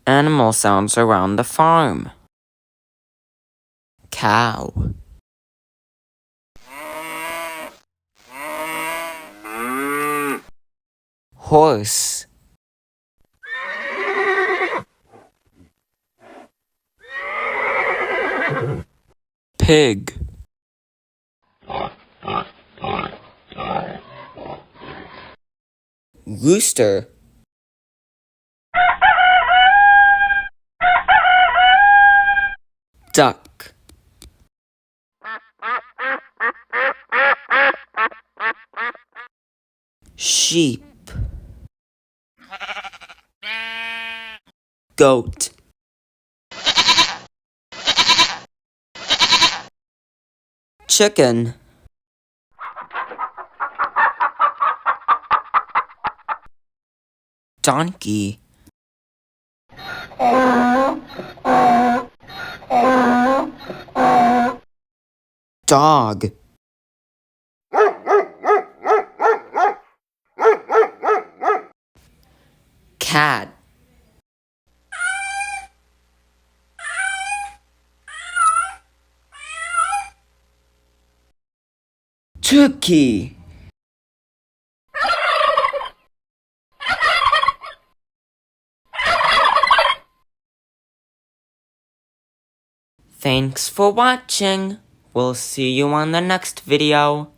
Animal sounds around the farm. Cow. Horse. Pig. Rooster. Duck. Sheep. Goat. Chicken. Donkey. Dog. Cat. Turkey. Thanks for watching. We'll see you on the next video.